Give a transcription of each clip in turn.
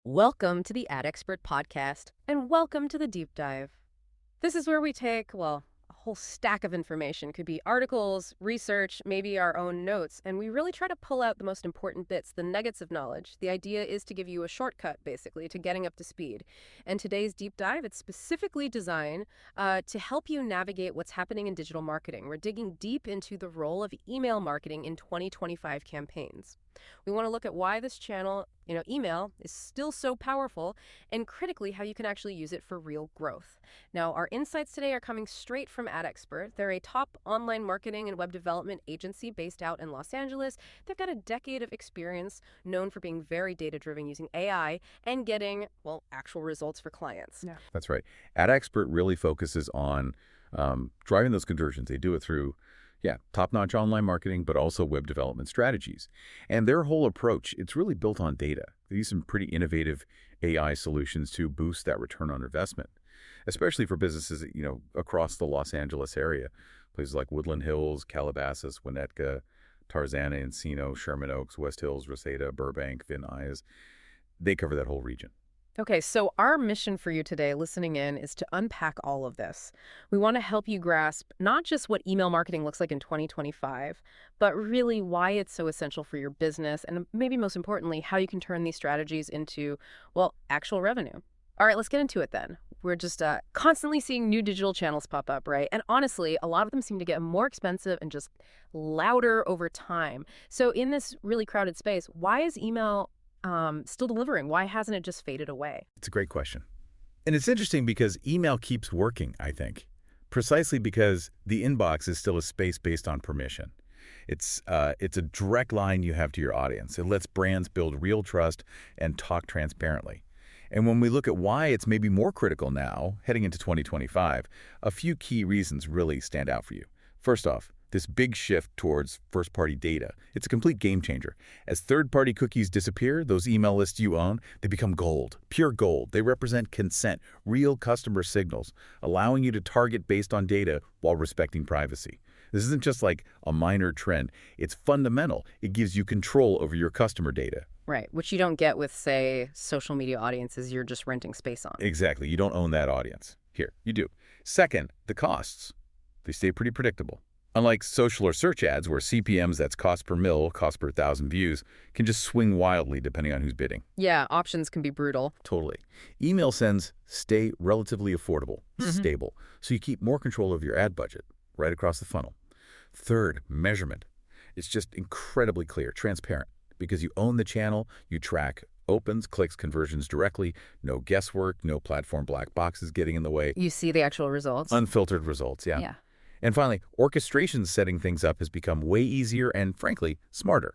Welcome to the AdExpert Podcast, and welcome to the Deep Dive. This is where we take, well, a whole stack of information. Could be articles, research, maybe our own notes, and we really try to pull out the most important bits, the nuggets of knowledge. The idea is to give you a shortcut, basically, to getting up to speed. And today's Deep Dive, it's specifically designed to help you navigate what's happening in digital marketing. We're digging deep into the role of email marketing in 2025 campaigns. We want to look at why this channel, email, is still so powerful, and critically how you can actually use it for real growth. Now, our insights today are coming straight from AdExpert. They're a top online marketing and web development agency based out in Los Angeles. They've got a decade of experience, known for being very data-driven using AI and getting, well, actual results for clients. Yeah. That's right. AdExpert really focuses on driving those conversions. They do it through top-notch online marketing, but also web development strategies. And their whole approach, it's really built on data. They use some pretty innovative AI solutions to boost that return on investment, especially for businesses, across the Los Angeles area. Places like Woodland Hills, Calabasas, Winnetka, Tarzana, Encino, Sherman Oaks, West Hills, Reseda, Burbank, Van Nuys. They cover that whole region. Okay, so our mission for you today, listening in, is to unpack all of this. We want to help you grasp not just what email marketing looks like in 2025, but really why it's so essential for your business, and maybe most importantly, how you can turn these strategies into, well, actual revenue. All right, let's get into it then. We're just constantly seeing new digital channels pop up, right? And honestly, a lot of them seem to get more expensive and just louder over time. So in this really crowded space, why is email still delivering? Why hasn't it just faded away? It's a great question. And it's interesting because email keeps working, I think, precisely because the inbox is still a space based on permission. It's a direct line you have to your audience. It lets brands build real trust and talk transparently. And when we look at why it's maybe more critical now, heading into 2025, a few key reasons really stand out for you. First off, this big shift towards first-party data. It's a complete game changer. As third-party cookies disappear, those email lists you own, they become gold, pure gold. They represent consent, real customer signals, allowing you to target based on data while respecting privacy. This isn't just like a minor trend. It's fundamental. It gives you control over your customer data. Right, which you don't get with, say, social media audiences you're just renting space on. Exactly. You don't own that audience. Here, you do. Second, the costs. They stay pretty predictable. Unlike social or search ads where CPMs, that's cost per mil, cost per 1,000 views, can just swing wildly depending on who's bidding. Yeah, options can be brutal. Totally. Email sends stay relatively affordable, stable, so you keep more control of your ad budget right across the funnel. Third, measurement. It's just incredibly clear, transparent. Because you own the channel, you track opens, clicks, conversions directly, no guesswork, no platform black boxes getting in the way. You see the actual results? Unfiltered results, yeah. And finally, orchestration setting things up has become way easier and, frankly, smarter.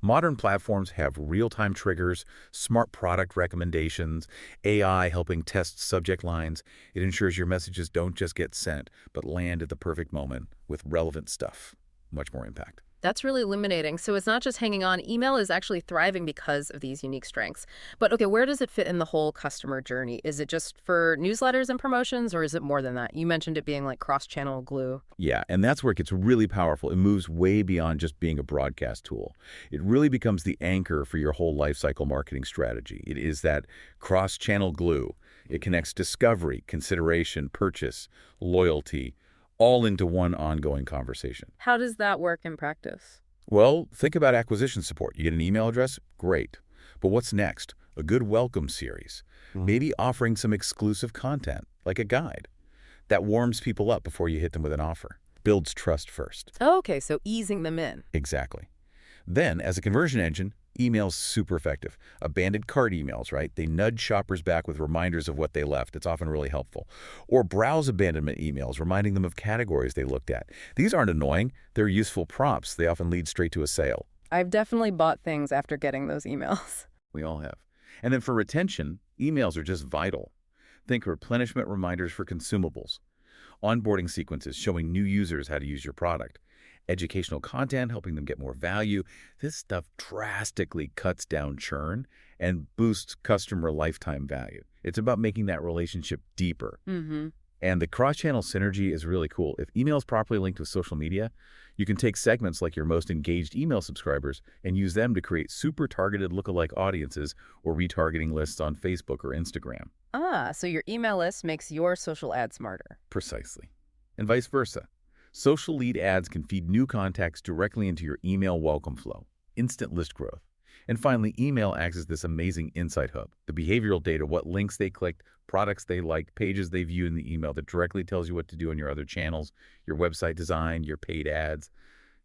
Modern platforms have real-time triggers, smart product recommendations, AI helping test subject lines. It ensures your messages don't just get sent, but land at the perfect moment with relevant stuff. Much more impact. That's really illuminating. So it's not just hanging on. Email is actually thriving because of these unique strengths. But okay, where does it fit in the whole customer journey? Is it just for newsletters and promotions, or is it more than that? You mentioned it being like cross-channel glue. Yeah, and that's where it gets really powerful. It moves way beyond just being a broadcast tool. It really becomes the anchor for your whole lifecycle marketing strategy. It is that cross-channel glue. It connects discovery, consideration, purchase, loyalty, all into one ongoing conversation. How does that work in practice? Well, think about acquisition support. You get an email address? Great. But what's next? A good welcome series. Maybe offering some exclusive content, like a guide, that warms people up before you hit them with an offer. Builds trust first. Okay, so easing them in. Exactly. Then, as a conversion engine, email's super effective. Abandoned cart emails, right? They nudge shoppers back with reminders of what they left. It's often really helpful. Or browse abandonment emails, reminding them of categories they looked at. These aren't annoying. They're useful prompts. They often lead straight to a sale. I've definitely bought things after getting those emails. We all have. And then for retention, emails are just vital. Think replenishment reminders for consumables. Onboarding sequences showing new users how to use your product. Educational content, helping them get more value. This stuff drastically cuts down churn and boosts customer lifetime value. It's about making that relationship deeper. And the cross-channel synergy is really cool. If email is properly linked with social media, you can take segments like your most engaged email subscribers and use them to create super targeted lookalike audiences or retargeting lists on Facebook or Instagram. Ah, so your email list makes your social ad smarter. Precisely. And vice versa. Social lead ads can feed new contacts directly into your email welcome flow. Instant list growth. And finally, email acts as this amazing insight hub. The behavioral data, what links they clicked, products they liked, pages they viewed in the email that directly tells you what to do in your other channels, your website design, your paid ads.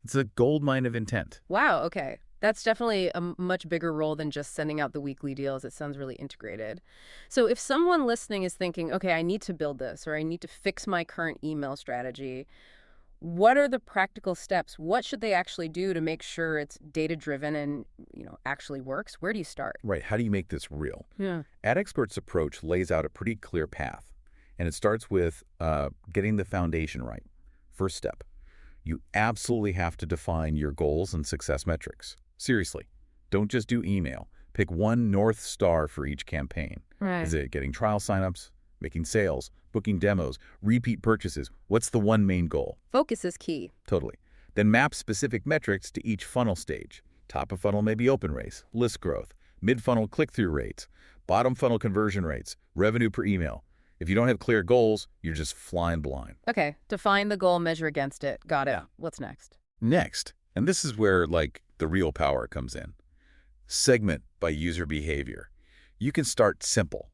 It's a goldmine of intent. Wow, okay. That's definitely a much bigger role than just sending out the weekly deals. It sounds really integrated. So if someone listening is thinking, okay, I need to build this or I need to fix my current email strategy, what are the practical steps? What should they actually do to make sure it's data-driven and, actually works? Where do you start? Right. How do you make this real? Yeah. AdExpert's approach lays out a pretty clear path, and it starts with getting the foundation right. First step, you absolutely have to define your goals and success metrics. Seriously, don't just do email. Pick one North Star for each campaign. Right. Is it getting trial signups, making sales, booking demos, repeat purchases? What's the one main goal? Focus is key. Totally. Then map specific metrics to each funnel stage. Top of funnel may be open rates, list growth, mid-funnel click-through rates, bottom funnel conversion rates, revenue per email. If you don't have clear goals, you're just flying blind. Okay, define the goal, measure against it. Got it. Yeah. What's next? Next, and this is where the real power comes in. Segment by user behavior. You can start simple.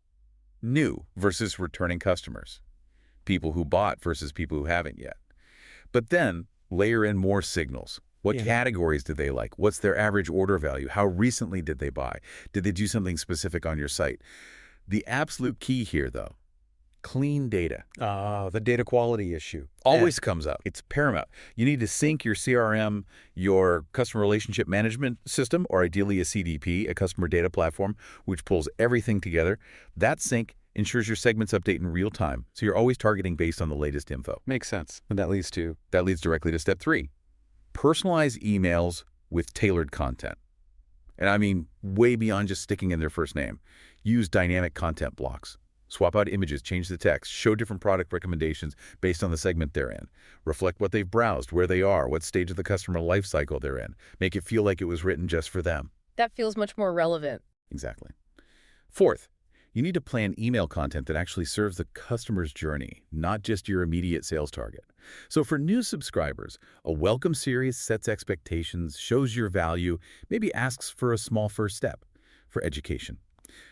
New versus returning customers. People who bought versus people who haven't yet. But then layer in more signals. What categories did they like? What's their average order value? How recently did they buy? Did they do something specific on your site? The absolute key here, though, clean data. The data quality issue. Always comes up. It's paramount. You need to sync your CRM, your customer relationship management system, or ideally a CDP, a customer data platform, which pulls everything together. That sync ensures your segments update in real time, so you're always targeting based on the latest info. Makes sense. And that leads directly to step 3. Personalize emails with tailored content. And I mean way beyond just sticking in their first name. Use dynamic content blocks. Swap out images, change the text, show different product recommendations based on the segment they're in. Reflect what they've browsed, where they are, what stage of the customer life cycle they're in. Make it feel like it was written just for them. That feels much more relevant. Exactly. Fourth, you need to plan email content that actually serves the customer's journey, not just your immediate sales target. So for new subscribers, a welcome series sets expectations, shows your value, maybe asks for a small first step. For education,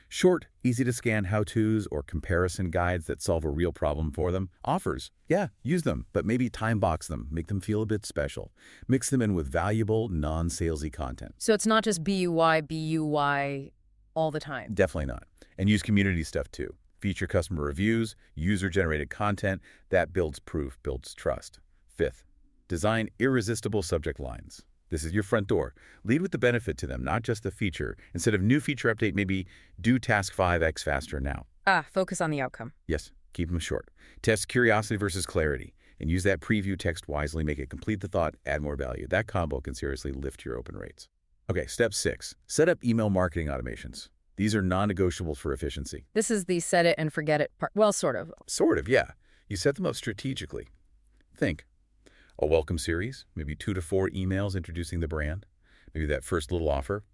short, easy-to-scan how-tos or comparison guides that solve a real problem for them. Offers, yeah, use them, but maybe time box them, make them feel a bit special. Mix them in with valuable, non-salesy content. So it's not just BUY all the time. Definitely not. And use community stuff too. Feature customer reviews, user-generated content. That builds proof, builds trust. Fifth, design irresistible subject lines. This is your front door. Lead with the benefit to them, not just the feature. Instead of new feature update, maybe do task 5x faster now. Focus on the outcome. Yes, keep them short. Test curiosity versus clarity. And use that preview text wisely. Make it complete the thought, add more value. That combo can seriously lift your open rates. Okay, step 6. Set up email marketing automations. These are non-negotiables for efficiency. This is the set it and forget it part. Well, sort of. Sort of, yeah. You set them up strategically. Think. A welcome series, maybe 2 to 4 emails introducing the brand, maybe that first little offer.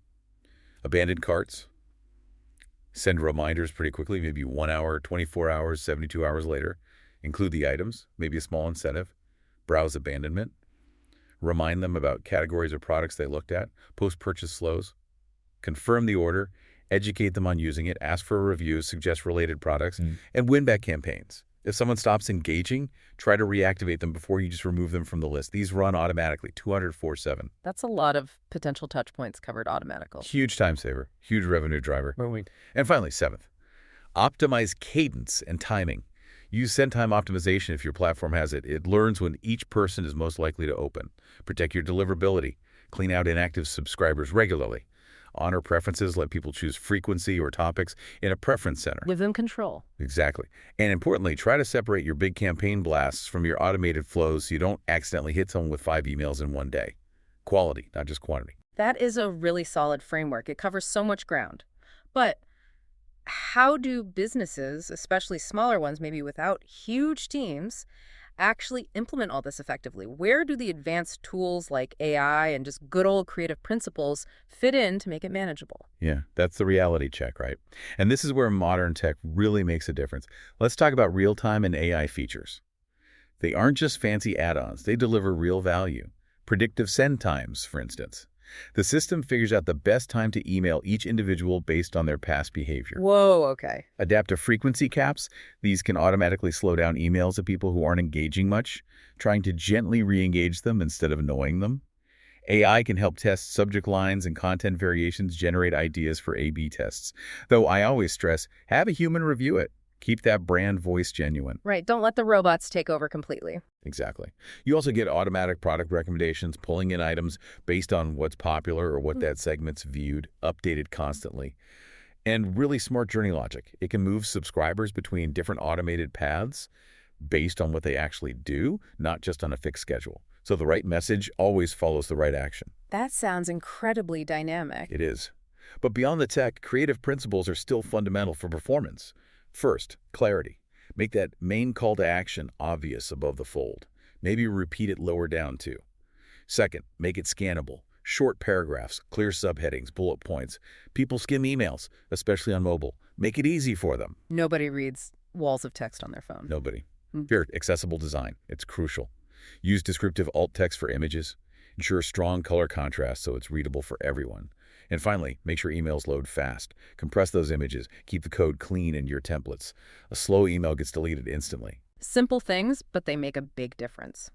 Abandoned carts. Send reminders pretty quickly, maybe 1 hour, 24 hours, 72 hours later. Include the items, maybe a small incentive. Browse abandonment. Remind them about categories or products they looked at. Post-purchase flows. Confirm the order. Educate them on using it. Ask for reviews. Suggest related products. And win-back campaigns. If someone stops engaging, try to reactivate them before you just remove them from the list. These run automatically, 204/7. That's a lot of potential touch points covered automatically. Huge time saver, huge revenue driver. Right. And finally, 7th, optimize cadence and timing. Use send time optimization if your platform has it. It learns when each person is most likely to open. Protect your deliverability. Clean out inactive subscribers regularly. Honor preferences, let people choose frequency or topics in a preference center. Give them control. Exactly. And importantly, try to separate your big campaign blasts from your automated flows so you don't accidentally hit someone with 5 emails in one day. Quality, not just quantity. That is a really solid framework. It covers so much ground. But how do businesses, especially smaller ones, maybe without huge teams, actually implement all this effectively? Where do the advanced tools like AI and just good old creative principles fit in to make it manageable? Yeah, that's the reality check, right? And this is where modern tech really makes a difference. Let's talk about real-time and AI features. They aren't just fancy add-ons. They deliver real value. Predictive send times, for instance. The system figures out the best time to email each individual based on their past behavior. Whoa, okay. Adaptive frequency caps. These can automatically slow down emails to people who aren't engaging much, trying to gently re-engage them instead of annoying them. AI can help test subject lines and content variations, generate ideas for A/B tests. Though I always stress, have a human review it. Keep that brand voice genuine. Right, don't let the robots take over completely. Exactly. You also get automatic product recommendations, pulling in items based on what's popular or what that segment's viewed, updated constantly. And really smart journey logic. It can move subscribers between different automated paths based on what they actually do, not just on a fixed schedule. So the right message always follows the right action. That sounds incredibly dynamic. It is. But beyond the tech, creative principles are still fundamental for performance. First, clarity. Make that main call to action obvious above the fold. Maybe repeat it lower down too. Second, make it scannable. Short paragraphs, clear subheadings, bullet points. People skim emails, especially on mobile. Make it easy for them. Nobody reads walls of text on their phone. Nobody. Third, accessible design. It's crucial. Use descriptive alt text for images. Ensure strong color contrast so it's readable for everyone. And finally, make sure emails load fast. Compress those images. Keep the code clean in your templates. A slow email gets deleted instantly. Simple things, but they make a big difference.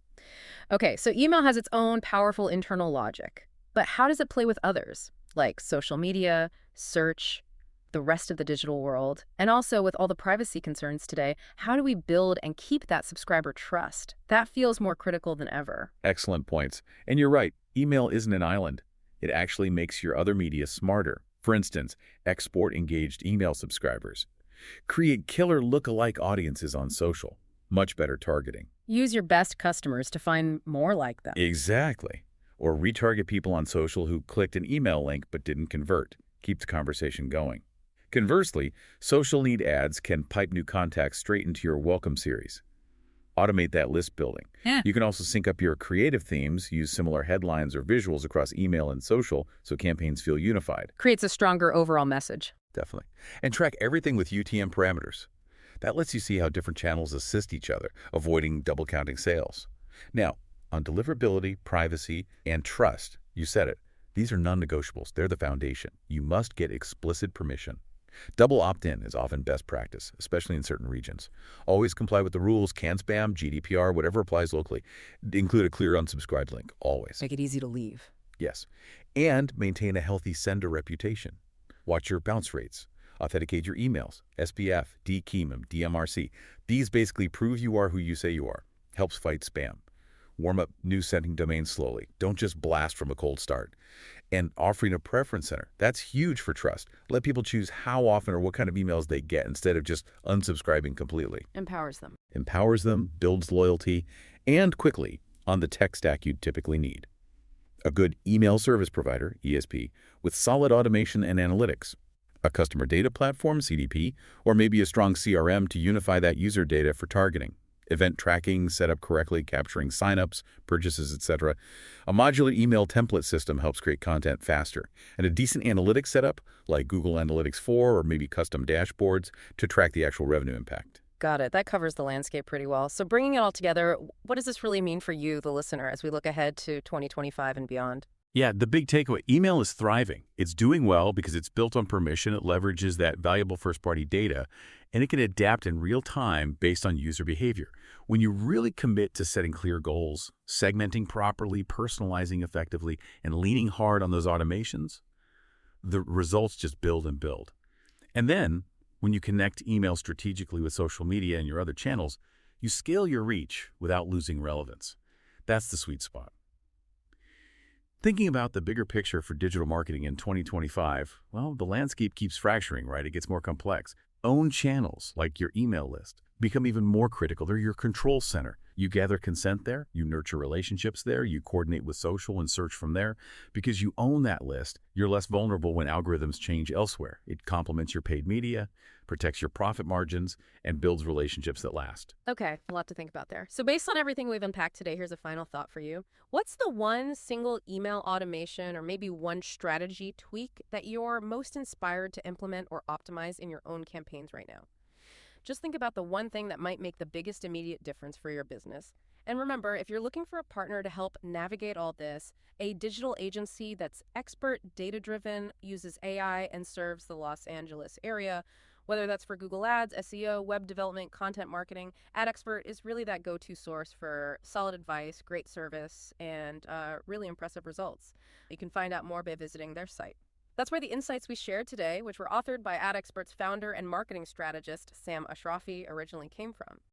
Okay, so email has its own powerful internal logic. But how does it play with others, like social media, search, the rest of the digital world? And also with all the privacy concerns today, how do we build and keep that subscriber trust? That feels more critical than ever. Excellent points. And you're right, email isn't an island. It actually makes your other media smarter. For instance, export engaged email subscribers. Create killer look-alike audiences on social. Much better targeting. Use your best customers to find more like them. Exactly. Or retarget people on social who clicked an email link but didn't convert. Keep the conversation going. Conversely, social need ads can pipe new contacts straight into your welcome series. Automate that list building. Yeah. You can also sync up your creative themes, use similar headlines or visuals across email and social so campaigns feel unified. Creates a stronger overall message. Definitely. And track everything with UTM parameters. That lets you see how different channels assist each other, avoiding double counting sales. Now, on deliverability, privacy, and trust, you said it. These are non-negotiables. They're the foundation. You must get explicit permission. Double opt-in is often best practice, especially in certain regions. Always comply with the rules, can spam, GDPR, whatever applies locally. Include a clear unsubscribed link, always. Make it easy to leave. Yes. And maintain a healthy sender reputation. Watch your bounce rates. Authenticate your emails, SPF, DKIM, DMRC. These basically prove you are who you say you are. Helps fight spam. Warm up new sending domains slowly. Don't just blast from a cold start. And offering a preference center. That's huge for trust. Let people choose how often or what kind of emails they get instead of just unsubscribing completely. Empowers them. Empowers them, builds loyalty, and quickly on the tech stack you'd typically need. A good email service provider, ESP, with solid automation and analytics. A customer data platform, CDP, or maybe a strong CRM to unify that user data for targeting. Event tracking set up correctly, capturing signups, purchases, etc. A modular email template system helps create content faster. And a decent analytics setup, like Google Analytics 4 or maybe custom dashboards, to track the actual revenue impact. Got it. That covers the landscape pretty well. So bringing it all together, what does this really mean for you, the listener, as we look ahead to 2025 and beyond? Yeah, the big takeaway, email is thriving. It's doing well because it's built on permission. It leverages that valuable first-party data, and it can adapt in real time based on user behavior. When you really commit to setting clear goals, segmenting properly, personalizing effectively, and leaning hard on those automations, the results just build and build. And then, when you connect email strategically with social media and your other channels, you scale your reach without losing relevance. That's the sweet spot. Thinking about the bigger picture for digital marketing in 2025, well, the landscape keeps fracturing, right? It gets more complex. Own channels, like your email list, become even more critical. They're your control center. You gather consent there, you nurture relationships there, you coordinate with social and search from there. Because you own that list, you're less vulnerable when algorithms change elsewhere. It complements your paid media, protects your profit margins, and builds relationships that last. Okay, a lot to think about there. So based on everything we've unpacked today, here's a final thought for you. What's the one single email automation or maybe one strategy tweak that you're most inspired to implement or optimize in your own campaigns right now? Just think about the one thing that might make the biggest immediate difference for your business. And remember, if you're looking for a partner to help navigate all this, a digital agency that's expert, data-driven, uses AI, and serves the Los Angeles area, whether that's for Google Ads, SEO, web development, content marketing, AdExpert is really that go-to source for solid advice, great service, and really impressive results. You can find out more by visiting their site. That's where the insights we shared today, which were authored by AdExpert's founder and marketing strategist, Sam Ashrafi, originally came from.